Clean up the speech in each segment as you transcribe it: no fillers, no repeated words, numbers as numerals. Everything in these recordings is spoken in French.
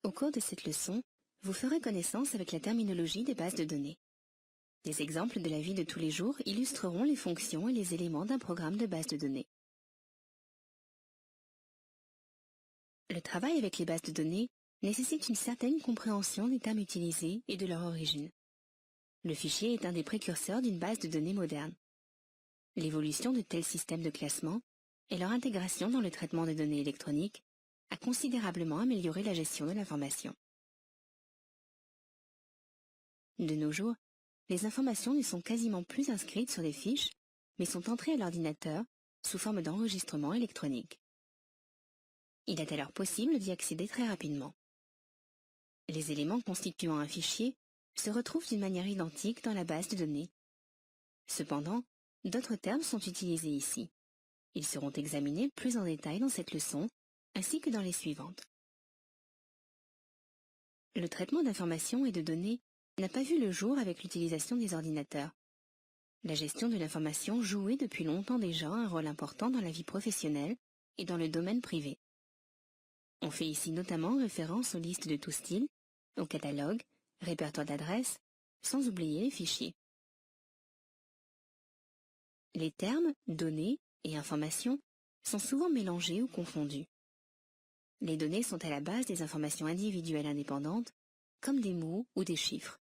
Au cours de cette leçon, vous ferez connaissance avec la terminologie des bases de données. Des exemples de la vie de tous les jours illustreront les fonctions et les éléments d'un programme de base de données. Le travail avec les bases de données nécessite une certaine compréhension des termes utilisés et de leur origine. Le fichier est un des précurseurs d'une base de données moderne. L'évolution de tels systèmes de classement et leur intégration dans le traitement des données électroniques a considérablement amélioré la gestion de l'information. De nos jours, les informations ne sont quasiment plus inscrites sur des fiches, mais sont entrées à l'ordinateur sous forme d'enregistrement électronique. Il est alors possible d'y accéder très rapidement. Les éléments constituant un fichier se retrouvent d'une manière identique dans la base de données. Cependant, d'autres termes sont utilisés ici. Ils seront examinés plus en détail dans cette leçon, ainsi que dans les suivantes. Le traitement d'informations et de données n'a pas vu le jour avec l'utilisation des ordinateurs. La gestion de l'information jouait depuis longtemps déjà un rôle important dans la vie professionnelle et dans le domaine privé. On fait ici notamment référence aux listes de tout style, aux catalogues, répertoires d'adresses, sans oublier les fichiers. Les termes « données » et « informations » sont souvent mélangés ou confondus. Les données sont à la base des informations individuelles indépendantes, comme des mots ou des chiffres.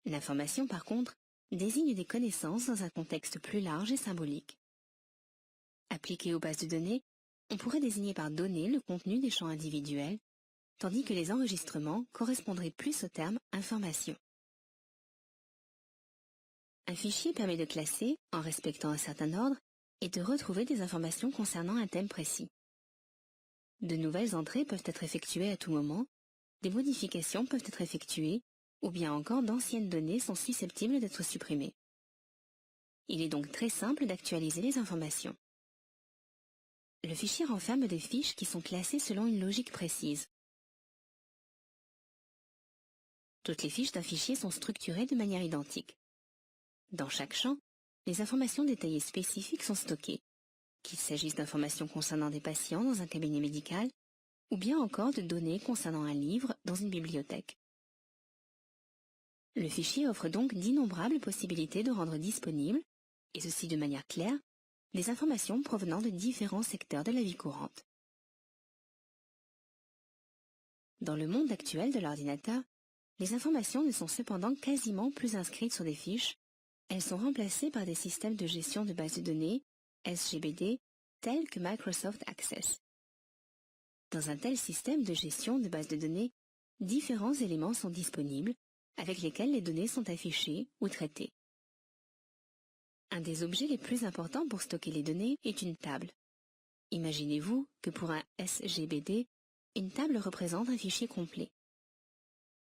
L'information, par contre, désigne des connaissances dans un contexte plus large et symbolique. Appliqué aux bases de données, on pourrait désigner par données le contenu des champs individuels, tandis que les enregistrements correspondraient plus au terme information. Un fichier permet de classer, en respectant un certain ordre, et de retrouver des informations concernant un thème précis. De nouvelles entrées peuvent être effectuées à tout moment, des modifications peuvent être effectuées, ou bien encore d'anciennes données sont susceptibles d'être supprimées. Il est donc très simple d'actualiser les informations. Le fichier renferme des fiches qui sont classées selon une logique précise. Toutes les fiches d'un fichier sont structurées de manière identique. Dans chaque champ, les informations détaillées spécifiques sont stockées, qu'il s'agisse d'informations concernant des patients dans un cabinet médical, ou bien encore de données concernant un livre dans une bibliothèque. Le fichier offre donc d'innombrables possibilités de rendre disponibles, et ceci de manière claire, des informations provenant de différents secteurs de la vie courante. Dans le monde actuel de l'ordinateur, les informations ne sont cependant quasiment plus inscrites sur des fiches, elles sont remplacées par des systèmes de gestion de bases de données, SGBD, tels que Microsoft Access. Dans un tel système de gestion de bases de données, différents éléments sont disponibles, avec lesquels les données sont affichées ou traitées. Un des objets les plus importants pour stocker les données est une table. Imaginez-vous que pour un SGBD, une table représente un fichier complet.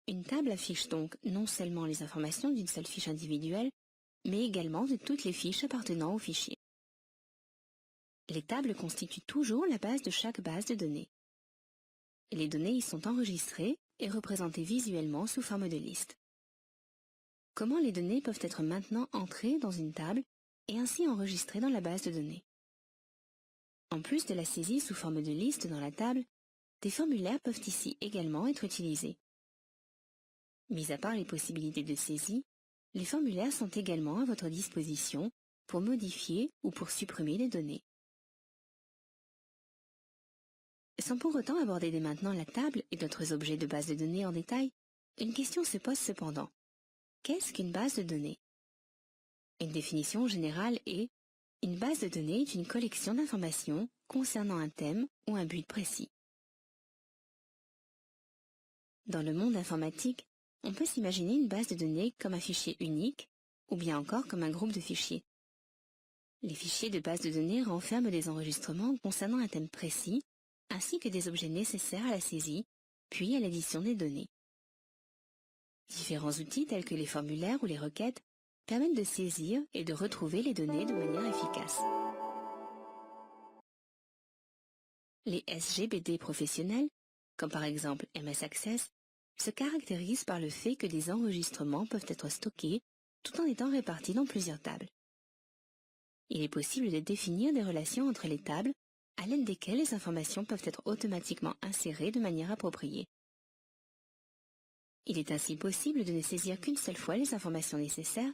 Une table affiche donc non seulement les informations d'une seule fiche individuelle, mais également de toutes les fiches appartenant au fichier. Les tables constituent toujours la base de chaque base de données. Les données y sont enregistrées et représentées visuellement sous forme de liste. Comment les données peuvent être maintenant entrées dans une table et ainsi enregistrées dans la base de données? En plus de la saisie sous forme de liste dans la table, des formulaires peuvent ici également être utilisés. Mis à part les possibilités de saisie, les formulaires sont également à votre disposition pour modifier ou pour supprimer les données. Sans pour autant aborder dès maintenant la table et d'autres objets de base de données en détail, une question se pose cependant. Qu'est-ce qu'une base de données? Une définition générale est: une base de données est une collection d'informations concernant un thème ou un but précis. Dans le monde informatique, on peut s'imaginer une base de données comme un fichier unique, ou bien encore comme un groupe de fichiers. Les fichiers de base de données renferment des enregistrements concernant un thème précis, ainsi que des objets nécessaires à la saisie, puis à l'édition des données. Différents outils tels que les formulaires ou les requêtes permettent de saisir et de retrouver les données de manière efficace. Les SGBD professionnels, comme par exemple MS Access, se caractérisent par le fait que des enregistrements peuvent être stockés tout en étant répartis dans plusieurs tables. Il est possible de définir des relations entre les tables à l'aide desquelles les informations peuvent être automatiquement insérées de manière appropriée. Il est ainsi possible de ne saisir qu'une seule fois les informations nécessaires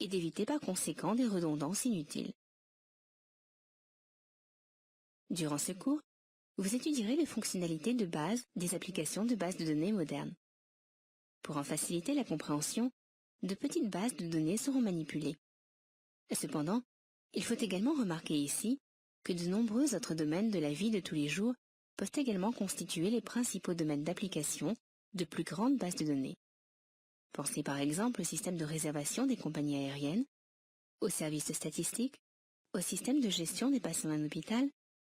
et d'éviter par conséquent des redondances inutiles. Durant ce cours, vous étudierez les fonctionnalités de base des applications de bases de données modernes. Pour en faciliter la compréhension, de petites bases de données seront manipulées. Cependant, il faut également remarquer ici que de nombreux autres domaines de la vie de tous les jours peuvent également constituer les principaux domaines d'application de plus grandes bases de données. Pensez par exemple au système de réservation des compagnies aériennes, aux services statistiques, au système de gestion des patients d'un hôpital,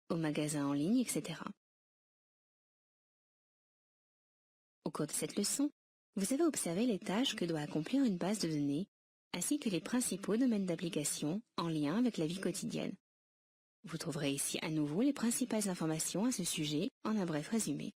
aux magasins en ligne, etc. Au cours de cette leçon, vous avez observé les tâches que doit accomplir une base de données, ainsi que les principaux domaines d'application en lien avec la vie quotidienne. Vous trouverez ici à nouveau les principales informations à ce sujet en un bref résumé.